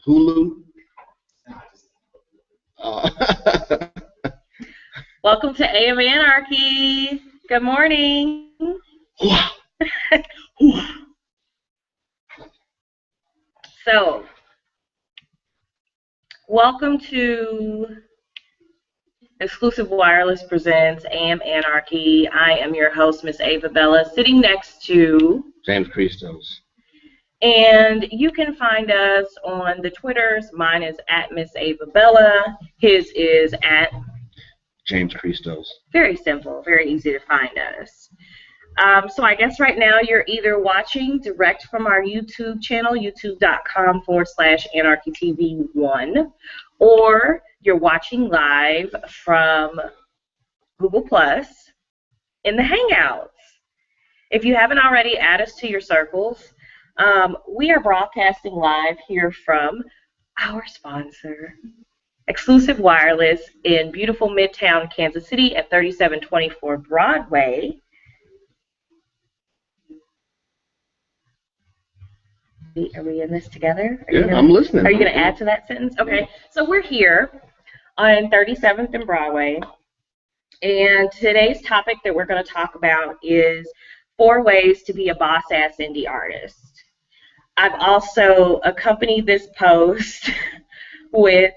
Hulu. Welcome to Anarchy. Good morning. So, welcome to Exclusive Wireless Presents Anarchy. I am your host, Miss AvaBella, sitting next to James Christos. And you can find us on the Twitters. Mine is at Miss AvaBella. His is at James Christos. Very simple, very easy to find us. So I guess right now you're either watching direct from our YouTube channel, youtube.com/AnarchyTV1, or you're watching live from Google Plus in the Hangouts. If you haven't already, add us to your circles. We are broadcasting live here from our sponsor, Exclusive Wireless in beautiful Midtown Kansas City at 3724 Broadway. Are we in this together? I'm listening. Are you going to add to that sentence? Okay. So we're here on 37th and Broadway, and today's topic that we're going to talk about is 4 ways to be a boss-ass indie artist. I've also accompanied this post with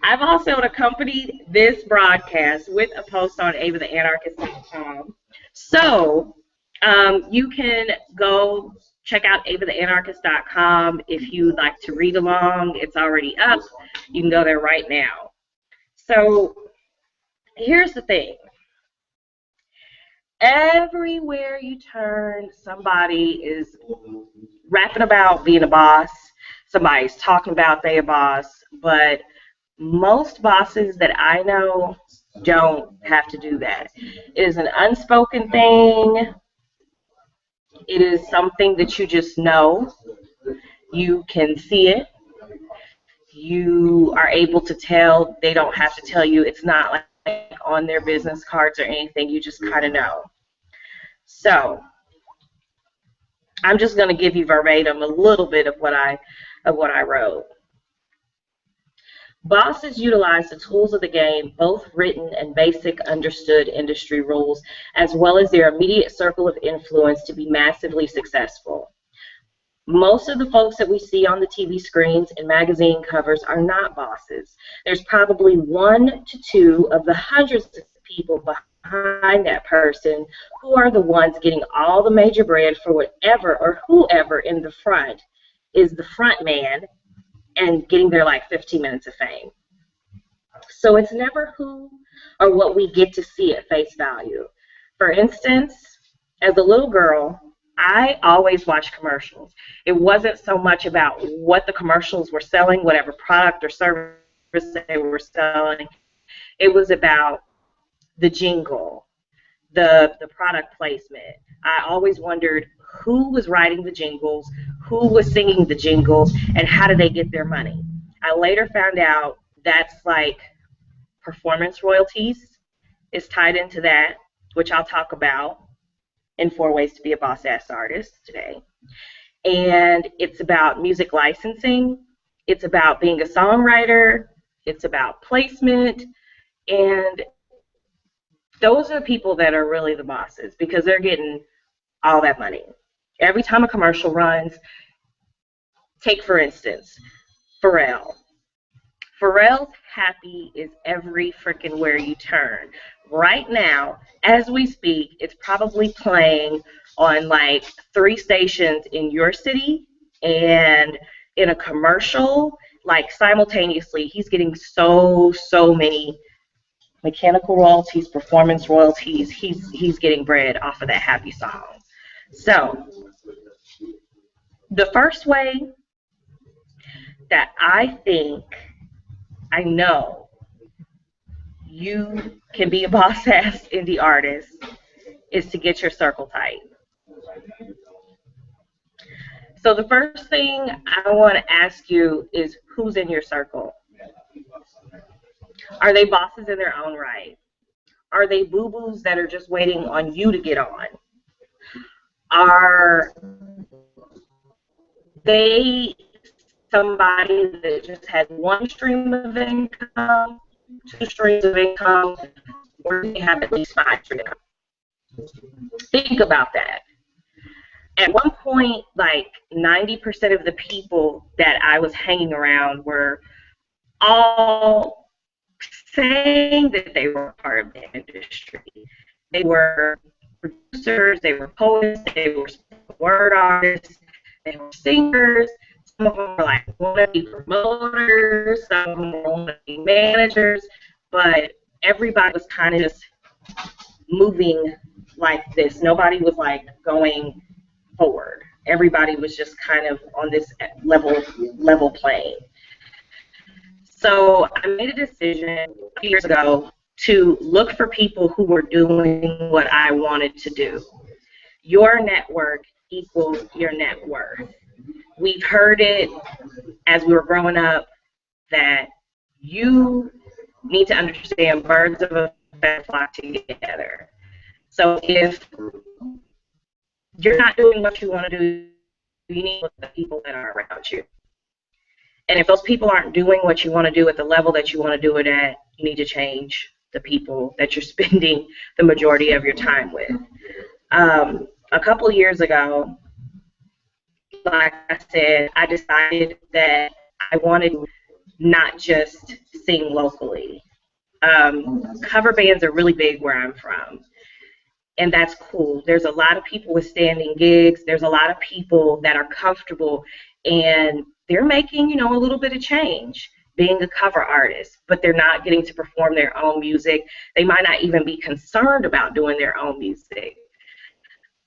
I've also accompanied this broadcast with a post on avatheanarchist.com. So you can go check out avatheanarchist.com if you'd like to read along. It's already up. You can go there right now. So here's the thing. Everywhere you turn, somebody is rapping about being a boss. Somebody's talking about they a boss. But most bosses that I know don't have to do that. It is an unspoken thing. It is something that you just know. You can see it. You are able to tell. They don't have to tell you. It's not like on their business cards or anything. You just kind of know. So I'm just going to give you verbatim a little bit of what I wrote. Bosses utilize the tools of the game, both written and basic understood industry rules, as well as their immediate circle of influence to be massively successful. Most of the folks that we see on the TV screens and magazine covers are not bosses. There's probably 1 to 2 of the hundreds of people behind that person who are the ones getting all the major bread for whatever or whoever in the front is the front man and getting their like 15 minutes of fame. So it's never who or what we get to see at face value. For instance, as a little girl, I always watched commercials. It wasn't so much about what the commercials were selling, whatever product or service they were selling. It was about the jingle, the product placement. I always wondered who was writing the jingles, who was singing the jingles, and how did they get their money. I later found out that's like performance royalties is tied into that, which I'll talk about in 4 ways to be a boss-ass artist today. And it's about music licensing. It's about being a songwriter. It's about placement. And those are the people that are really the bosses because they're getting all that money. Every time a commercial runs, take for instance, Pharrell. Pharrell's Happy is every freaking where you turn. Right now, as we speak, it's probably playing on like 3 stations in your city, and in a commercial, like simultaneously, he's getting so many mechanical royalties, performance royalties. He's getting bread off of that Happy song. So the first way that I think I know you can be a boss-ass indie artist is to get your circle tight. So the first thing I want to ask you is who's in your circle? Are they bosses in their own right? Are they boo-boos that are just waiting on you to get on? Are somebody that just had one stream of income, two streams of income, or they have at least five streams of income. Think about that. At one point, like 90% of the people that I was hanging around were all saying that they were part of the industry. They were producers, they were poets, they were word artists, they were singers. Some of them were like wannabe promoters, some of them were wannabe managers, but everybody was kind of just moving like this. Nobody was like going forward. Everybody was just kind of on this level playing. So I made a decision a few years ago to look for people who were doing what I wanted to do. Your network equals your net worth. We've heard it as we were growing up that you need to understand birds of a feather flock together. So if you're not doing what you want to do, you need to look at the people that are around you. And if those people aren't doing what you want to do at the level that you want to do it at, you need to change the people that you're spending the majority of your time with. A couple of years ago, like I said, I decided that I wanted to not just sing locally. Cover bands are really big where I'm from, and that's cool. There's a lot of people with standing gigs. There's a lot of people that are comfortable, and they're making, you know, a little bit of change being a cover artist, but they're not getting to perform their own music. They might not even be concerned about doing their own music.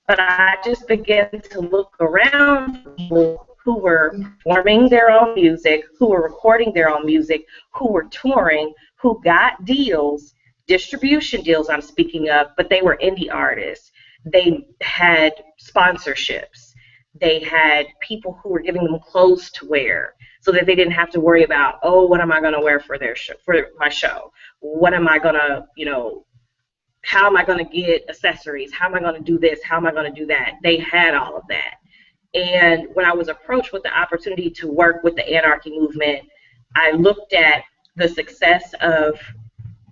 But I just began to look around for people who were performing their own music, who were recording their own music, who were touring, who got deals, distribution deals I'm speaking of, but they were indie artists. They had sponsorships. They had people who were giving them clothes to wear so that they didn't have to worry about, oh, what am I going to wear for their show, for my show? What am I going to, you know, how am I going to get accessories? How am I going to do this? How am I going to do that? They had all of that. And when I was approached with the opportunity to work with the Anarchy movement, I looked at the success of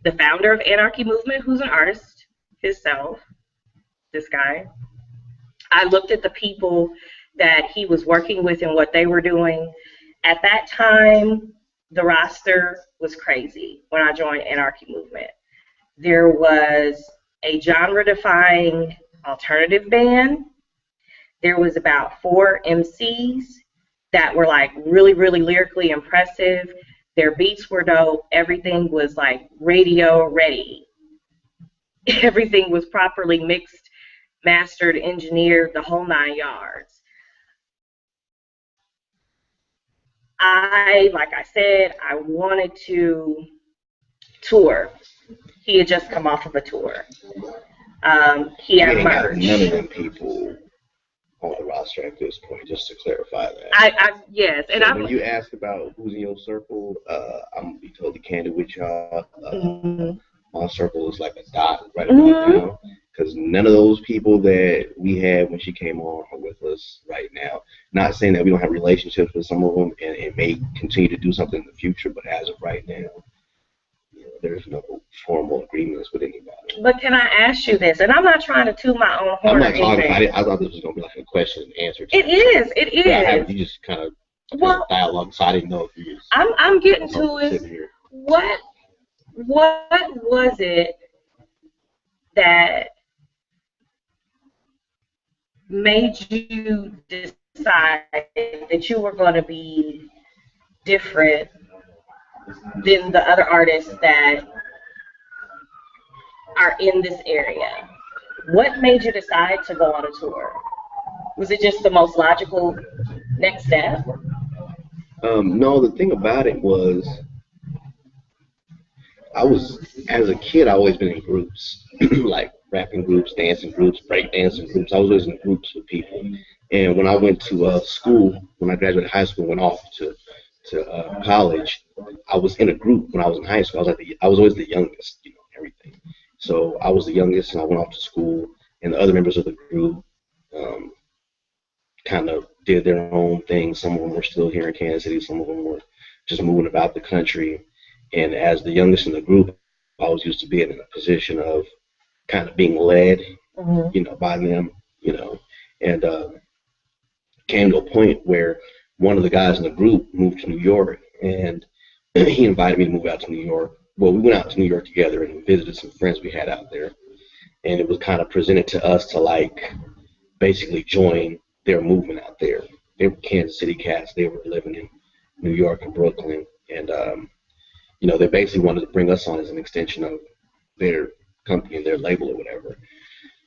the founder of Anarchy movement, who's an artist himself, this guy. I looked at the people that he was working with and what they were doing. At that time, the roster was crazy when I joined Anarchy movement. There was a genre-defying alternative band. There was about 4 MCs that were like really, really lyrically impressive. Their beats were dope. Everything was like radio ready. Everything was properly mixed, mastered, engineered, the whole 9 yards. Like I said, I wanted to tour. He had just come off of a tour. He had merch. None of them people on the roster at this point, just to clarify that. Yes. And so when you ask about who's in your circle, I'm going to be totally candid with y'all. My circle is like a dot right about now, because none of those people that we had when she came on are with us right now. Not saying that we don't have relationships with some of them, and it may continue to do something in the future, but as of right now, there's no formal agreements with anybody. But can I ask you this? And I'm not trying to toot my own horn. I'm not talking about it. I thought this was going to be like a question and answer. It is. It is. You just kind of dialogue, so I didn't know if you just... I'm getting to it. What was it that made you decide that you were going to be different than the other artists that are in this area? What made you decide to go on a tour? Was it just the most logical next step? No, the thing about it was, as a kid, I always been in groups, like rapping groups, dancing groups, breakdancing groups. I was always in groups with people. And when I went to school, when I graduated high school, went off to college, I was in a group when I was in high school. I was always the youngest, everything. So I was the youngest, and I went off to school, and the other members of the group kind of did their own thing. Some of them were still here in Kansas City. Some of them were just moving about the country. And as the youngest in the group, I was used to being in a position of kind of being led, you know, by them, you know, and came to a point where one of the guys in the group moved to New York, and he invited me to move out to New York. Well, we went out to New York together and visited some friends we had out there, and it was kind of presented to us to like basically join their movement out there. They were Kansas City cats. They were living in New York and Brooklyn, and you know, they basically wanted to bring us on as an extension of their company and their label or whatever,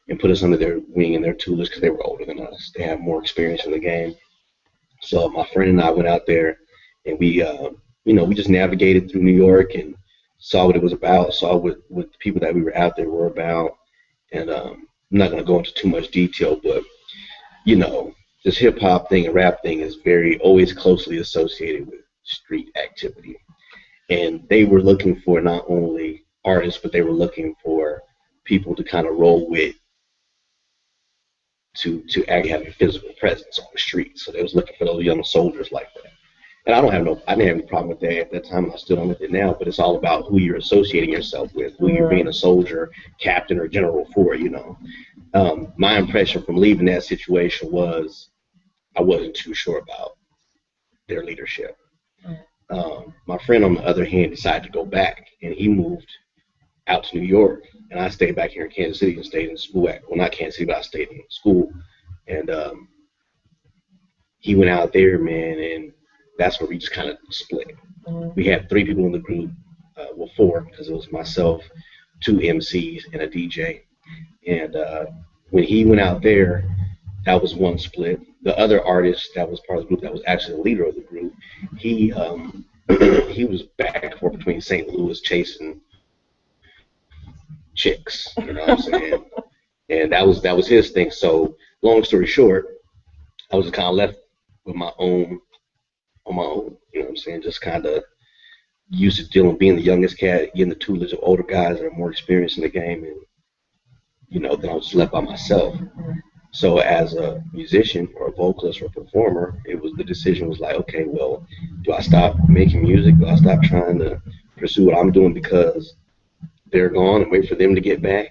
and put us under their wing and their tutelage because they were older than us. They had more experience in the game. So my friend and I went out there, and we, you know, we just navigated through New York and saw what it was about, saw what the people that we were out there were about. And I'm not going to go into too much detail, but, you know, this hip hop thing and rap thing is always closely associated with street activity. And they were looking for not only artists, but they were looking for people to kind of roll with, to actually have a physical presence on the street. So they was looking for those young soldiers like that. And I didn't have any problem with that at that time, and I still don't with it now, but it's all about who you're associating yourself with, who you're being a soldier, captain, or general for, you know. My impression from leaving that situation was I wasn't too sure about their leadership. My friend, on the other hand, decided to go back, and he moved out to New York, and I stayed back here in Kansas City and stayed in school well, not Kansas City, but I stayed in school. And he went out there, man, and that's where we just kind of split. We had 3 people in the group, well, 4, because it was myself, 2 MCs, and a DJ. And when he went out there, that was one split. The other artist that was part of the group, that was actually the leader of the group, he he was back and forth between St. Louis chasing chicks, you know what I'm saying? And that was his thing. So long story short, I was kind of left with on my own, you know what I'm saying? Just kind of used to dealing, being the youngest cat, getting the tutelage of older guys that are more experienced in the game, and you know, then I was left by myself. So as a musician or a vocalist or a performer, the decision was like, okay, well, do I stop making music? Do I stop trying to pursue what I'm doing because they're gone and wait for them to get back?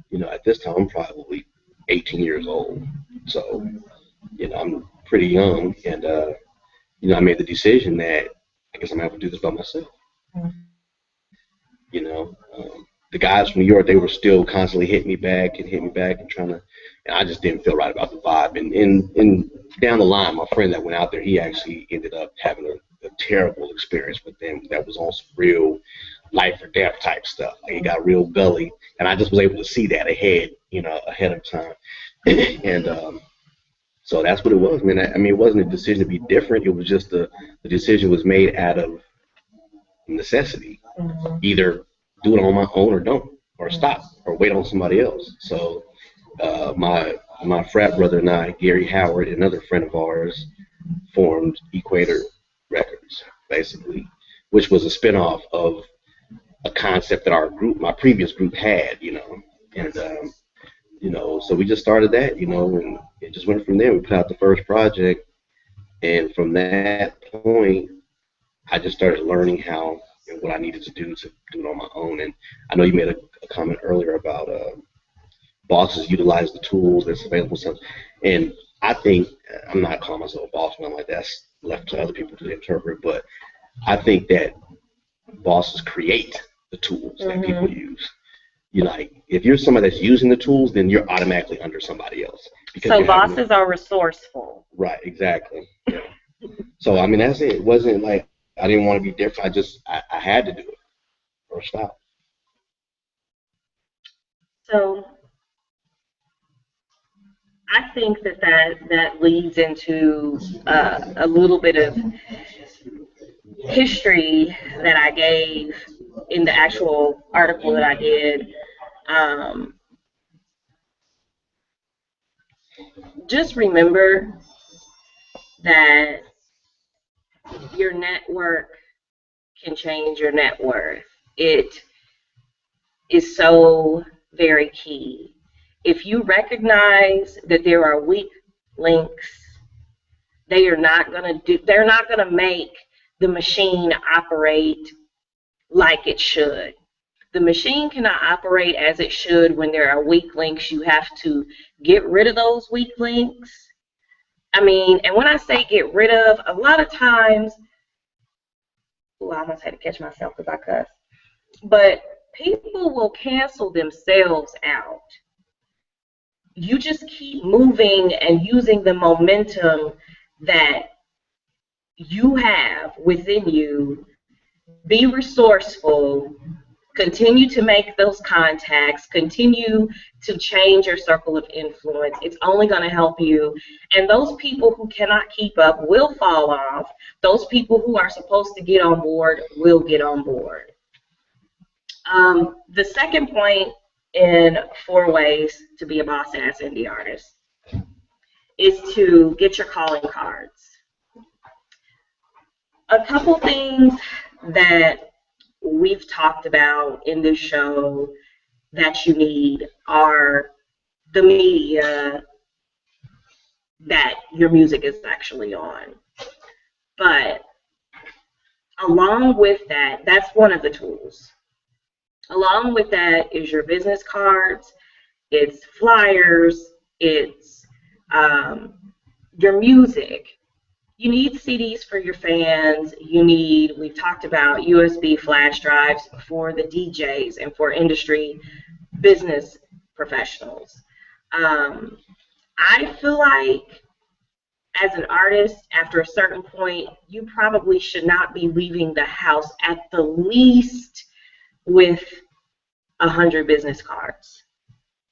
You know, at this time, I'm probably 18 years old. So, you know, I'm pretty young. And, you know, I made the decision that I guess I'm going to have to do this by myself. You know, the guys from New York, they were still constantly hitting me back and trying to, and I just didn't feel right about the vibe. And down the line, my friend that went out there, he actually ended up having a terrible experience with them that was on some real life or death type stuff. Like, it got real gully, and I just was able to see that ahead of time. And so that's what it was, man. I mean, it wasn't a decision to be different. It was just the decision was made out of necessity. Either do it on my own or don't, or stop, or wait on somebody else. So my frat brother and I, Gary Howard, another friend of ours, formed Equator Records, basically, which was a spinoff of a concept that my previous group had, you know. And you know, so we just started that, you know, and it just went from there. We put out the first project, and from that point, I just started learning how and what I needed to do it on my own. And I know you made a comment earlier about bosses utilize the tools that's available. And I think, I'm not calling myself a boss, man, like that's left to other people to interpret, but I think that bosses create the tools that people use. You like, if you're somebody that's using the tools, then you're automatically under somebody else. So bosses are resourceful. Right, exactly. Yeah. So I mean, that's it. It wasn't like I didn't want to be different. I had to do it or stop. So I think that leads into a little bit of history that I gave in the actual article that I did. Just remember that your network can change your net worth. It is so very key. If you recognize that there are weak links They're not gonna make the machine operate like it should. The machine cannot operate as it should when there are weak links. You have to get rid of those weak links. I mean, and when I say get rid of, a lot of times, I almost had to catch myself because I cuss, but people will cancel themselves out. You just keep moving and using the momentum that you have within you. Be resourceful. Continue to make those contacts. Continue to change your circle of influence. It's only going to help you. And those people who cannot keep up will fall off. Those people who are supposed to get on board will get on board. The second point in 4 ways to be a boss-ass indie artist is to get your calling cards. A couple things that we've talked about in this show that you need are the media that your music is actually on. But along with that, that's one of the tools. Along with that is your business cards, it's flyers, it's your music. You need CDs for your fans. You need, we've talked about USB flash drives for the DJs and for industry business professionals. I feel like as an artist, after a certain point, you probably should not be leaving the house at the least with 100 business cards.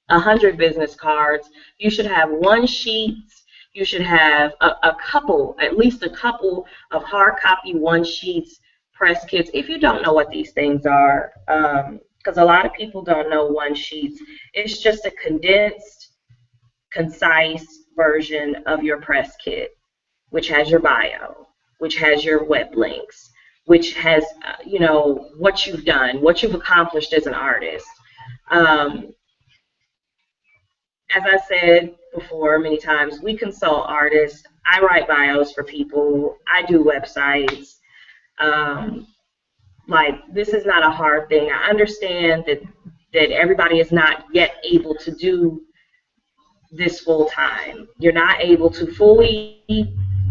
100 business cards. You should have one sheet. You should have at least a couple of hard copy one sheets, press kits. If you don't know what these things are, because a lot of people don't know one sheets, it's just a condensed, concise version of your press kit, which has your bio, which has your web links, which has what you've done, what you've accomplished as an artist. As I said before many times, we consult artists. I write bios for people. I do websites. This is not a hard thing. I understand that everybody is not yet able to do this full time. You're not able to fully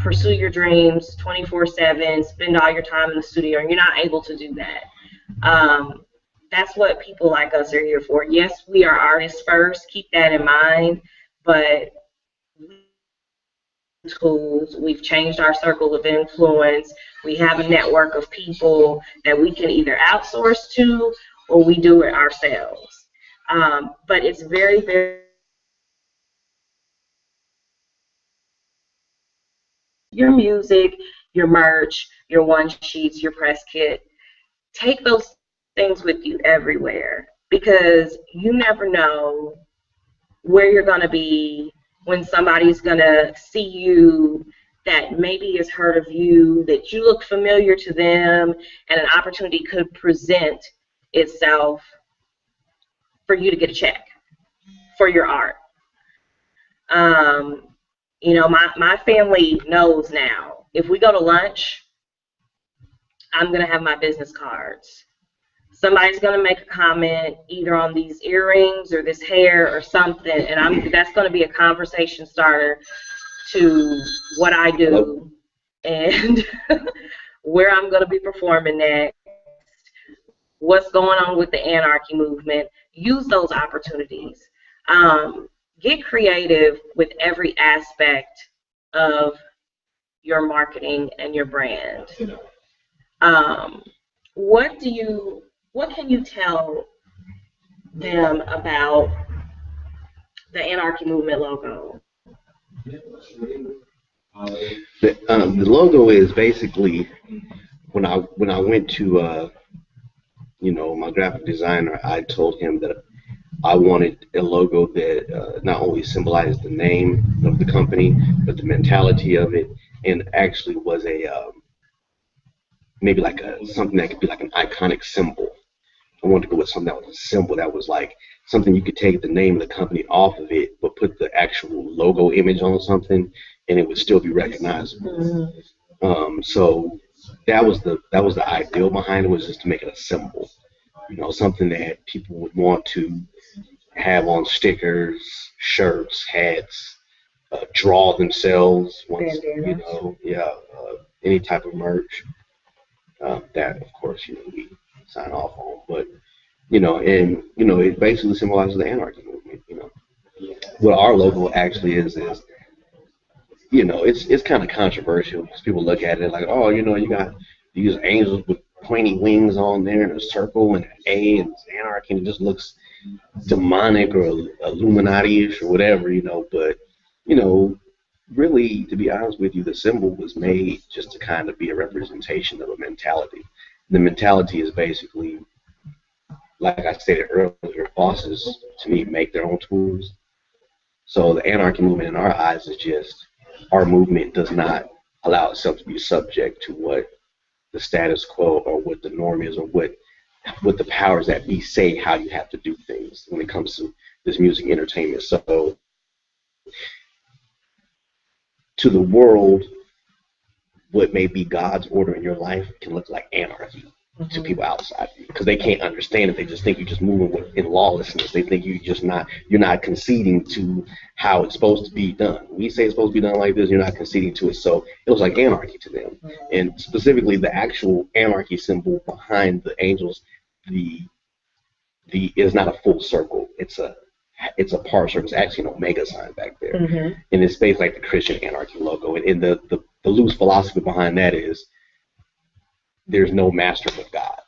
pursue your dreams 24/7, spend all your time in the studio, and you're not able to do that. That's what people like us are here for. Yes, we are artists first. Keep that in mind. But tools, we've changed our circle of influence. We have a network of people that we can either outsource to or we do it ourselves. But it's very, very your music, your merch, your one sheets, your press kit. Take those things with you everywhere because you never know where you're going to be when somebody's going to see you that maybe has heard of you, that you look familiar to them, and an opportunity could present itself for you to get a check for your art. My family knows now. If we go to lunch, I'm going to have my business cards. Somebody's going to make a comment either on these earrings or this hair or something, and that's going to be a conversation starter to what I do and where I'm going to be performing next, what's going on with the Anarchy movement. Use those opportunities. Get creative with every aspect of your marketing and your brand. What can you tell them about the Anarchy movement logo? The logo is basically when I went to my graphic designer, I told him that I wanted a logo that not only symbolized the name of the company but the mentality of it, and actually was a maybe like something that could be like an iconic symbol. I wanted to go with something that was a symbol that was like something you could take the name of the company off of it, but put the actual logo image on something, and it would still be recognizable. So that was the ideal behind it, was just to make it a symbol, something that people would want to have on stickers, shirts, hats, draw themselves once, yeah, any type of merch. That of course, we sign off on, but it basically symbolizes the anarchy movement. What our logo actually is it's kind of controversial because people look at it like, oh, you got these angels with pointy wings on there and a circle and an A and it's anarchy, and it just looks demonic or Illuminati-ish or whatever, but really, to be honest with you, the symbol was made just to kind of be a representation of a mentality. The mentality is basically, like I stated earlier, bosses to me make their own tools. So the anarchy movement in our eyes is just, our movement does not allow itself to be subject to what the status quo or what the norm is, or what the powers that be say how you have to do things when it comes to this music entertainment. So to the world, what may be God's order in your life can look like anarchy to people outside of you, because they can't understand it. They just think you're just moving in lawlessness. They think you're not conceding to how it's supposed to be done. We say it's supposed to be done like this, you're not conceding to it. So it was like anarchy to them. And specifically the actual anarchy symbol behind the angels, the is not a full circle. It's a part circle. It's actually an omega sign back there. And it's basically like the Christian anarchy logo. And the loose philosophy behind that is, there's no master but God.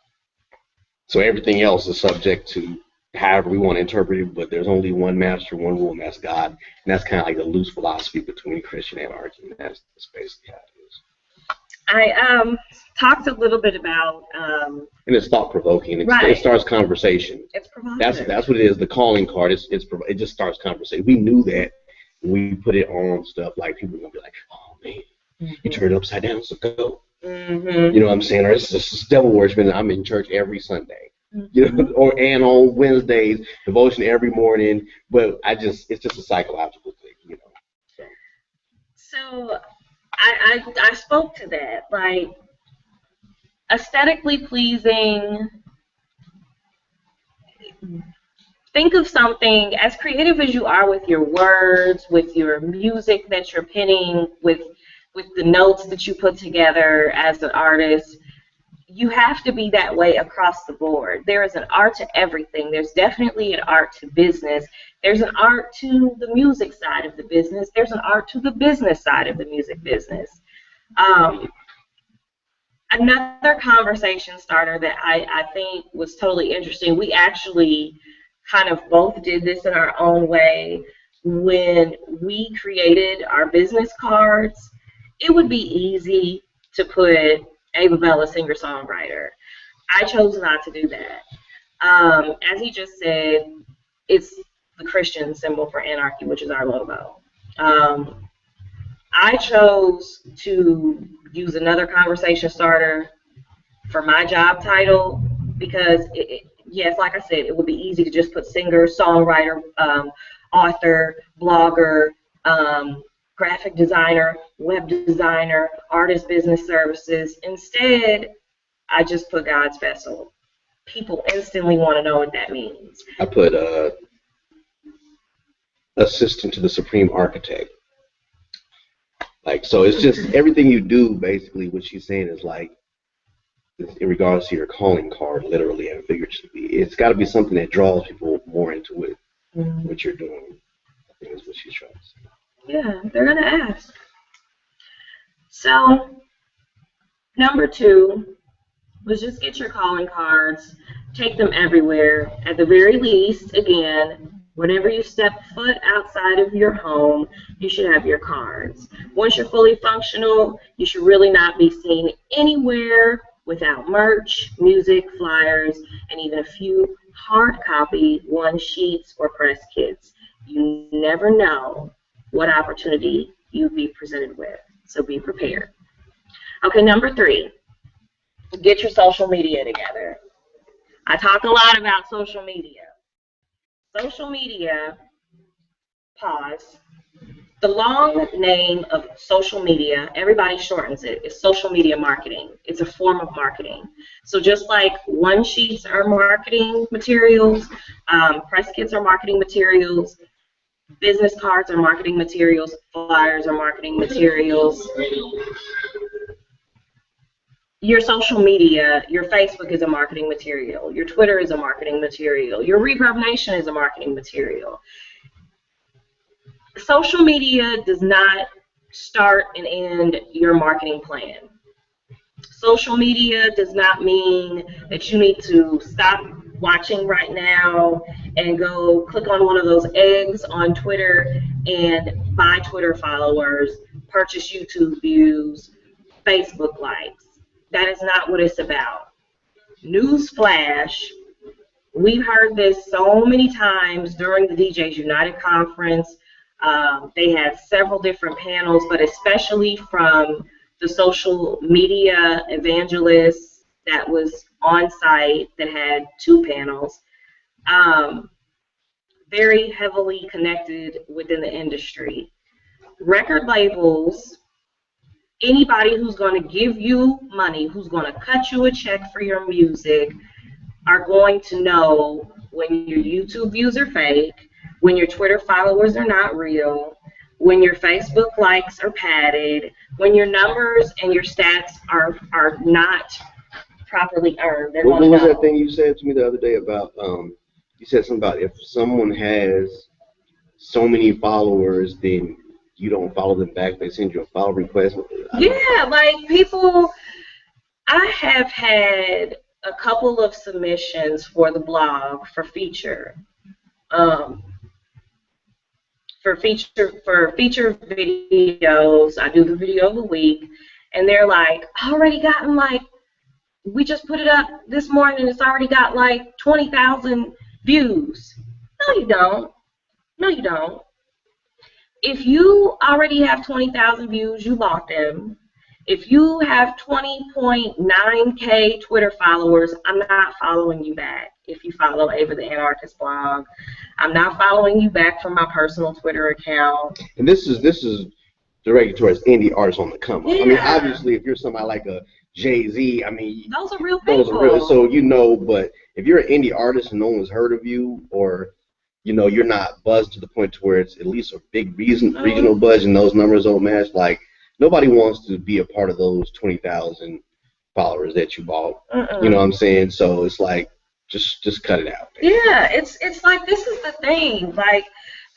So everything else is subject to however we want to interpret it, but there's only one master, one rule, and that's God. And that's kind of like the loose philosophy between Christian anarchy, and that's basically how it is. I talked a little bit about and it's thought provoking. Right. It starts conversation. It's provocative. That's what it is. The calling card. It just starts conversation. We knew that when we put it on stuff, like people are gonna be like, oh man, you turn it upside down, so go. You know what I'm saying? Or it's just devil worship. I'm in church every Sunday, and on Wednesdays, devotion every morning. But it's just a psychological thing, So I spoke to that, like aesthetically pleasing. Think of something as creative as you are with your words, with your music that you're penning, with the notes that you put together as an artist. You have to be that way across the board. There is an art to everything. There's definitely an art to business. There's an art to the music side of the business. There's an art to the business side of the music business. Another conversation starter that I think was totally interesting, we actually kind of both did this in our own way. When we created our business cards, it would be easy to put AvaBella singer-songwriter. I chose not to do that. As he just said, it's the Christian symbol for anarchy, which is our logo. I chose to use another conversation starter for my job title because, yes, like I said, it would be easy to just put singer, songwriter, author, blogger, graphic designer, web designer, artist business services. Instead, I just put God's vessel. People instantly want to know what that means. I put assistant to the supreme architect. So it's just everything you do, basically, what she's saying is like, in regards to your calling card, literally and figuratively, it's got to be something that draws people more into it, what you're doing. I think is what she's trying to say. Yeah, they're going to ask. So, number 2 was just get your calling cards, take them everywhere. At the very least, again, whenever you step foot outside of your home, you should have your cards. Once you're fully functional, you should really not be seen anywhere without merch, music, flyers, and even a few hard copy one-sheets or press kits. You never know what opportunity you'll be presented with, so be prepared. Okay, number 3, get your social media together. I talk a lot about social media. Social media, pause, The long name of social media, everybody shortens it, is social media marketing. It's a form of marketing. So just like one sheets are marketing materials, press kits are marketing materials, business cards are marketing materials, flyers are marketing materials. Your social media, your Facebook is a marketing material, your Twitter is a marketing material, your Reverb Nation is a marketing material. Social media does not start and end your marketing plan. Social media does not mean that you need to stop watching right now and go click on one of those eggs on Twitter and buy Twitter followers, purchase YouTube views, Facebook likes. That is not what it's about. Newsflash, we've heard this so many times during the DJs United Conference. They had several different panels, but especially from the social media evangelists that was on site that had 2 panels, very heavily connected within the industry. Record labels, anybody who's going to give you money, who's going to cut you a check for your music, are going to know when your YouTube views are fake, when your Twitter followers are not real, when your Facebook likes are padded, when your numbers and your stats are not properly earned. What was that thing you said to me the other day about, you said something about if someone has so many followers, then you don't follow them back, they send you a follow request. Yeah, like people, I have had a couple of submissions for the blog for feature. For feature videos, I do the video of the week, and they're like, I already gotten like, we just put it up this morning and it's already got like 20,000 views. No, you don't. No, you don't. If you already have 20,000 views, you bought them. If you have 20.9K Twitter followers, I'm not following you back. If you follow Ava the Anarchist blog, I'm not following you back from my personal Twitter account. And this is directed towards indie artists on the come up. Yeah. I mean, obviously, if you're somebody like a Jay-Z, I mean, those are real people. Those are real. So you know, but if you're an indie artist and no one's heard of you, or you know, you're not buzzed to the point to where it's at least a big regional buzz and those numbers don't match, like. Nobody wants to be a part of those 20,000 followers that you bought. You know what I'm saying? So it's like, just cut it out. Man. Yeah, it's like, this is the thing. Like,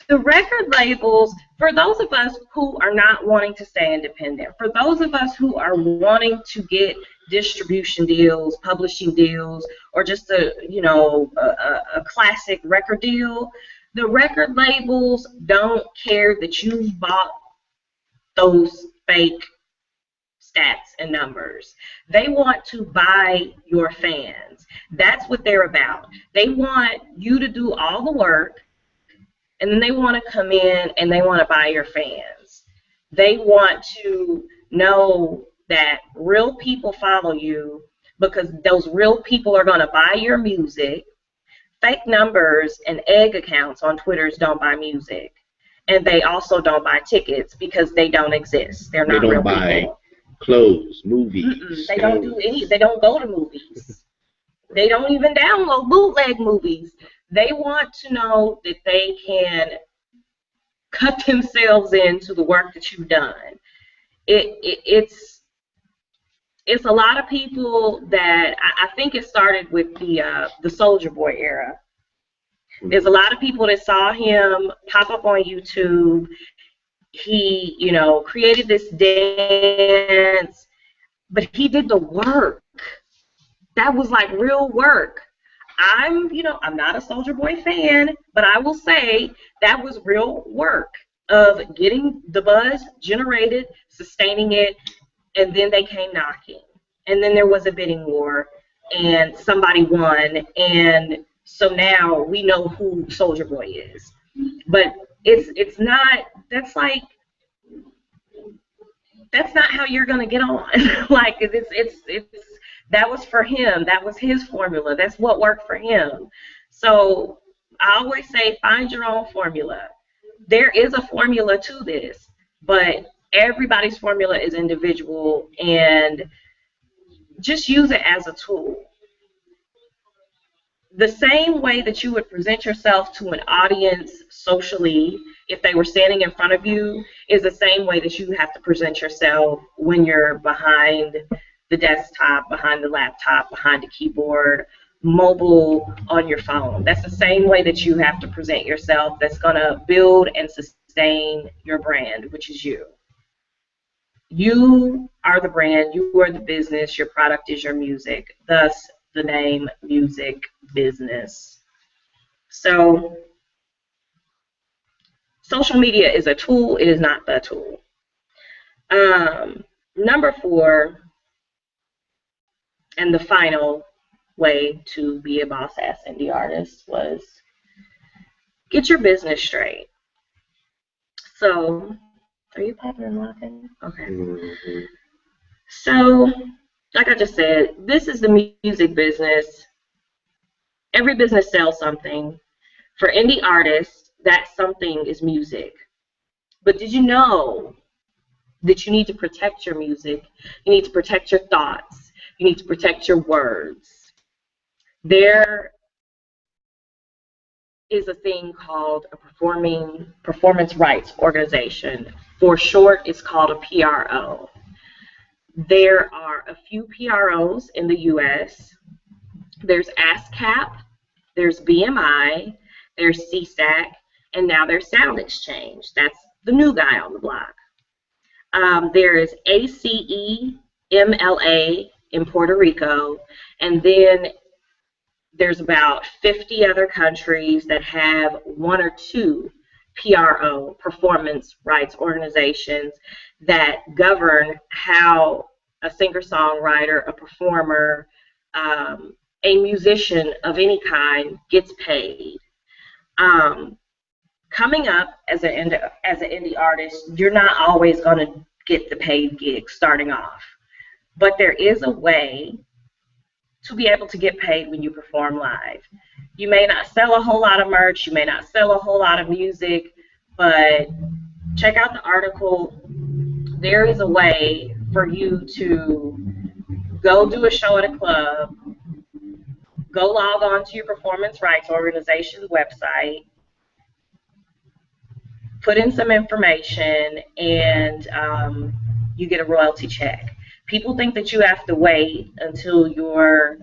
the record labels, for those of us who are not wanting to stay independent, for those of us who are wanting to get distribution deals, publishing deals, or just a classic record deal, the record labels don't care that you've bought those fake stats and numbers. They want to buy your fans. That's what they're about. They want you to do all the work, and then they want to come in and they want to buy your fans. They want to know that real people follow you because those real people are going to buy your music. Fake numbers and egg accounts on Twitter don't buy music. And they also don't buy tickets because they don't exist. They're not real people. They don't buy clothes, movies. They don't do any. They don't go to movies. They don't even download bootleg movies. They want to know that they can cut themselves into the work that you've done. It's a lot of people that I think it started with the Soulja Boy era. There's a lot of people that saw him pop up on YouTube. He, created this dance, but he did the work. That was like real work. I'm not a Soulja Boy fan, but I will say that was real work of getting the buzz generated, sustaining it, and then they came knocking. And then there was a bidding war, and somebody won, and so now we know who Soulja Boy is. But it's not, that's not how you're gonna get on. Like it's that was for him. That was his formula. That's what worked for him. So I always say, find your own formula. there is a formula to this, but everybody's formula is individual, and just use it as a tool. The same way that you would present yourself to an audience socially if they were standing in front of you is the same way that you have to present yourself when you're behind the desktop, behind the laptop, behind the keyboard, mobile, on your phone. That's the same way that you have to present yourself that's going to build and sustain your brand, which is you. You are the brand, you are the business, your product is your music, thus the name music business. So social media is a tool, it is not the tool. Number 4, and the final way to be a boss ass indie artist, was get your business straight. So, are you popping and locking? Okay. Mm-hmm. So, like I just said, this is the music business. Every business sells something. For indie artists, that something is music. But did you know that you need to protect your music? You need to protect your thoughts. You need to protect your words. There is a thing called a performance rights organization. For short, it's called a PRO. There are a few PROs in the U.S. There's ASCAP, there's BMI, there's CSAC, and now there's Sound Exchange. That's the new guy on the block. There is ACEMLA in Puerto Rico, and then there's about 50 other countries that have 1 or 2 PRO, performance rights organizations, that govern how a singer-songwriter, a performer, a musician of any kind gets paid. Coming up as an indie artist, you're not always going to get the paid gig starting off, but there is a way to be able to get paid when you perform live. You may not sell a whole lot of merch, you may not sell a whole lot of music, but check out the article. There is a way for you to go do a show at a club, go log on to your performance rights organization's website, put in some information, and you get a royalty check. People think that you have to wait until you're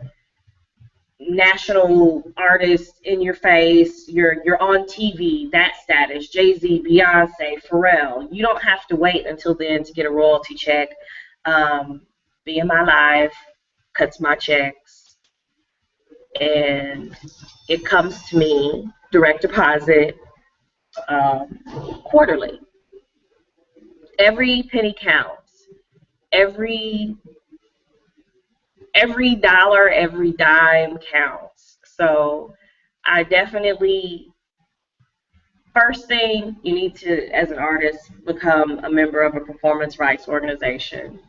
national artist in your face, you're on TV, that status, Jay-Z, Beyonce, Pharrell. You don't have to wait until then to get a royalty check. BMI Live cuts my checks, and it comes to me direct deposit quarterly. Every penny counts. Every dollar, every dime counts. So I definitely, first thing, you need to, as an artist, become a member of a performance rights organization.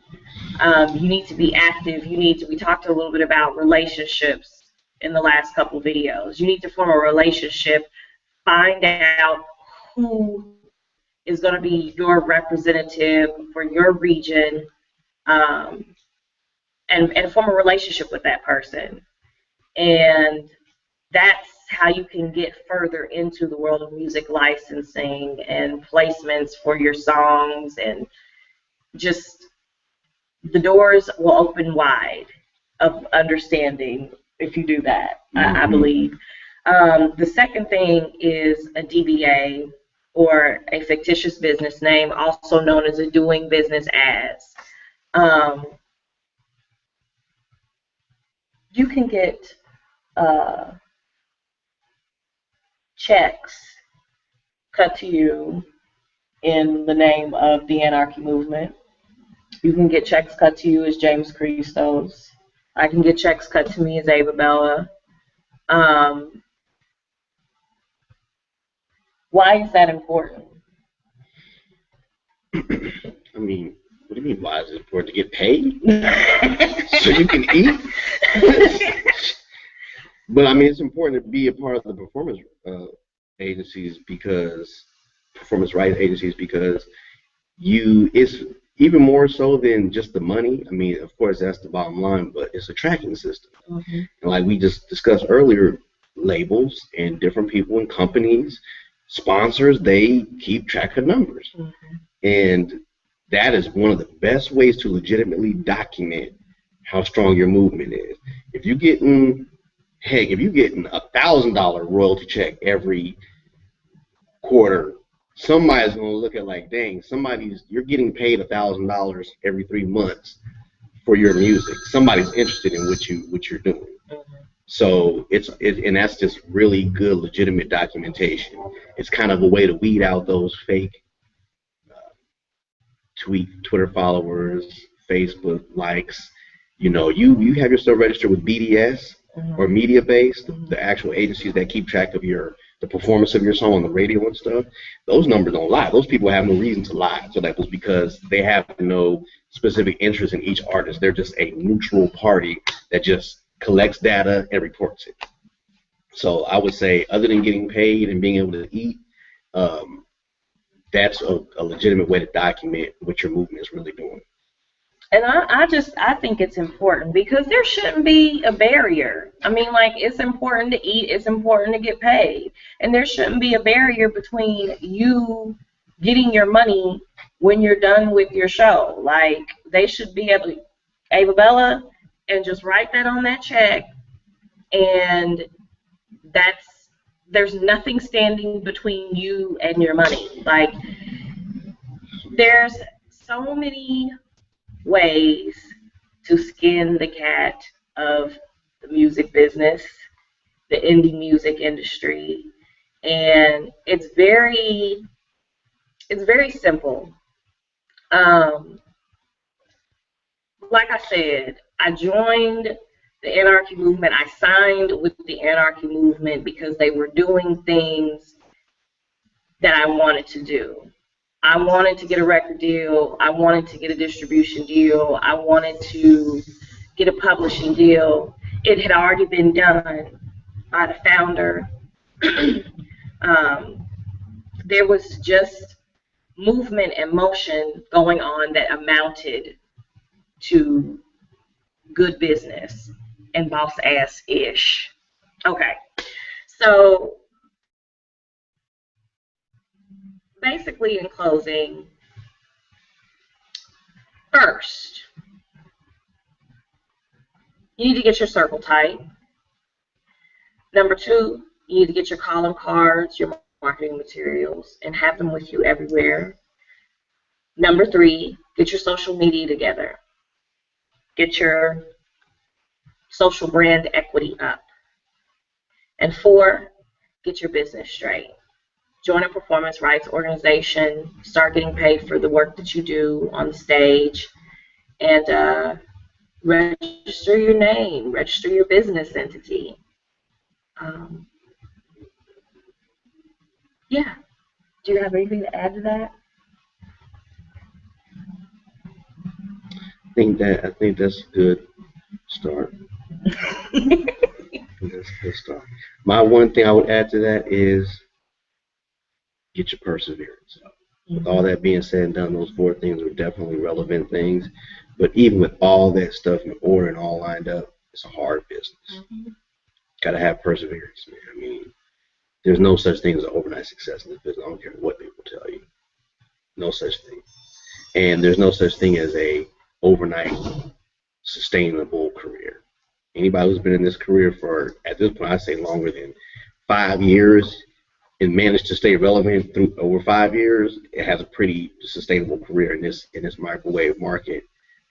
You need to be active. We talked a little bit about relationships in the last couple videos. You need to form a relationship, find out who is going to be your representative for your region, and form a relationship with that person. And that's how you can get further into the world of music licensing and placements for your songs, and just the doors will open wide of understanding if you do that, I believe. The second thing is a DBA, or a fictitious business name, also known as a doing business as. You can get checks cut to you in the name of the Anarchy movement. You can get checks cut to you as James Christos. I can get checks cut to me as AvaBella. Why is that important? I mean, what do you mean, why is it important to get paid? So you can eat? But I mean, it's important to be a part of the performance agencies, because performance rights agencies because it's even more so than just the money. I mean, of course, that's the bottom line, but it's a tracking system. And like we just discussed earlier, labels and different people and companies, sponsors, they keep track of numbers. And that is one of the best ways to legitimately document how strong your movement is. If you're getting, heck, if you're getting $1,000 royalty check every quarter, somebody's going to look at like, dang, you're getting paid $1,000 every 3 months for your music. Somebody's interested in what you're doing. So and that's just really good, legitimate documentation. It's kind of a way to weed out those fake Twitter followers, Facebook likes. You know, you have yourself registered with BDS or Mediabase, the actual agencies that keep track of the performance of your song on the radio and stuff. Those numbers don't lie. Those people have no reason to lie. So that was because they have no specific interest in each artist. They're just a neutral party that just collects data and reports it. So I would say, other than getting paid and being able to eat, that's a legitimate way to document what your movement is really doing. And I think it's important because there shouldn't be a barrier. I mean, like, it's important to eat, it's important to get paid. And there shouldn't be a barrier between you getting your money when you're done with your show. Like, they should be able to, AvaBella, and just write that on that check, and there's nothing standing between you and your money. Like, there's so many ways to skin the cat of the music business, the indie music industry, and it's very simple. Like I said, I joined the Anarchy movement. I signed with the Anarchy movement because they were doing things that I wanted to do. I wanted to get a record deal. I wanted to get a distribution deal. I wanted to get a publishing deal. It had already been done by the founder. There was just movement and motion going on that amounted to good business and boss-ass-ish. Okay, so basically, in closing, first, you need to get your circle tight. Number two, you need to get your calling cards, your marketing materials, and have them with you everywhere. Number three, get your social media together. Get your social brand equity up. And four, get your business straight. Join a performance rights organization, start getting paid for the work that you do on the stage, and register your name, register your business entity. Yeah. Do you have anything to add to that? I think that's a good start. That's a good start. My one thing I would add to that is get your perseverance up. With all that being said and done, those four things are definitely relevant things. But even with all that stuff in order and all lined up, it's a hard business. Got to have perseverance, man. I mean, there's no such thing as an overnight success in this business. I don't care what people tell you. No such thing. And there's no such thing as a overnight sustainable career. Anybody who's been in this career for, at this point, I say longer than 5 years and managed to stay relevant through over 5 years, it has a pretty sustainable career in this microwave market.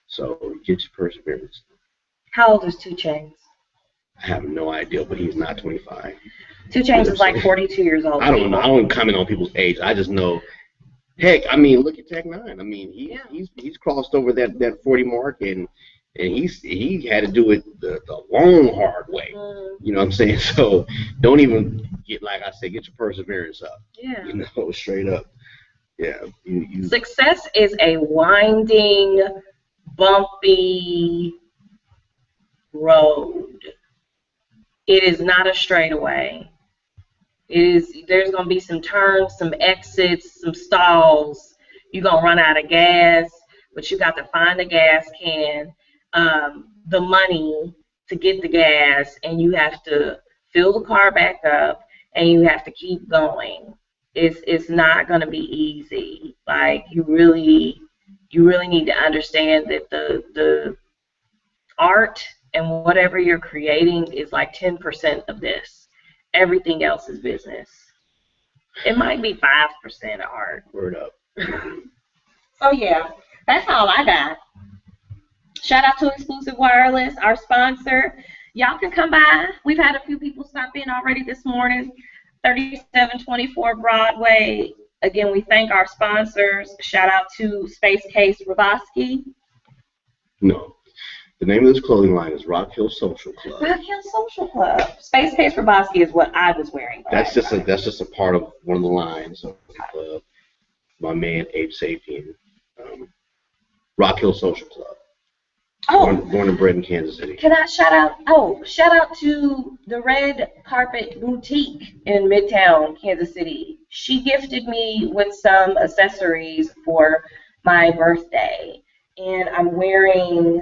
So get your perseverance. How old is 2 Chainz? I have no idea, but he's not 25. 2 Chainz is like 42 years old. I don't know. I don't comment on people's age. I just know. Heck, I mean, look at Tech Nine. I mean, he's crossed over that 40 mark, and he had to do it the long, hard way. You know what I'm saying? So don't even get, like I said, get your perseverance up. Yeah. You know, straight up. Yeah. Success is a winding, bumpy road. It is not a straightaway. There's gonna be some turns, some exits, some stalls. You're gonna run out of gas, but you got to find the gas can, the money to get the gas, and you have to fill the car back up, and you have to keep going. It's not gonna be easy. Like you really need to understand that the art and whatever you're creating is like 10% of this. Everything else is business. It might be 5% art. Word up. So yeah, that's all I got. Shout out to Exclusive Wireless, our sponsor. Y'all can come by. We've had a few people stop in already this morning. 3724 Broadway. Again, we thank our sponsors. Shout out to Space Case Ravaski. No. The name of this clothing line is Rock Hill Social Club. Rock Hill Social Club. Space Case Ravaski is what I was wearing. That's just a part of one of the lines of the club. My man Abe Sapien. Rock Hill Social Club. Oh, born and bred in Kansas City. Can I shout out to the Red Carpet Boutique in Midtown, Kansas City. She gifted me with some accessories for my birthday, and I'm wearing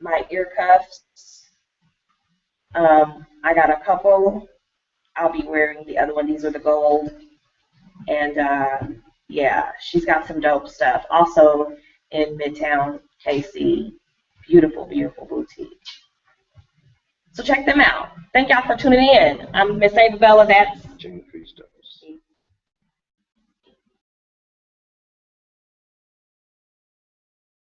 my ear cuffs. I got a couple. I'll be wearing the other one. These are the gold, and yeah, she's got some dope stuff. Also in Midtown, KC, beautiful, beautiful boutique. So check them out. Thank y'all for tuning in. I'm Miss AvaBella. That's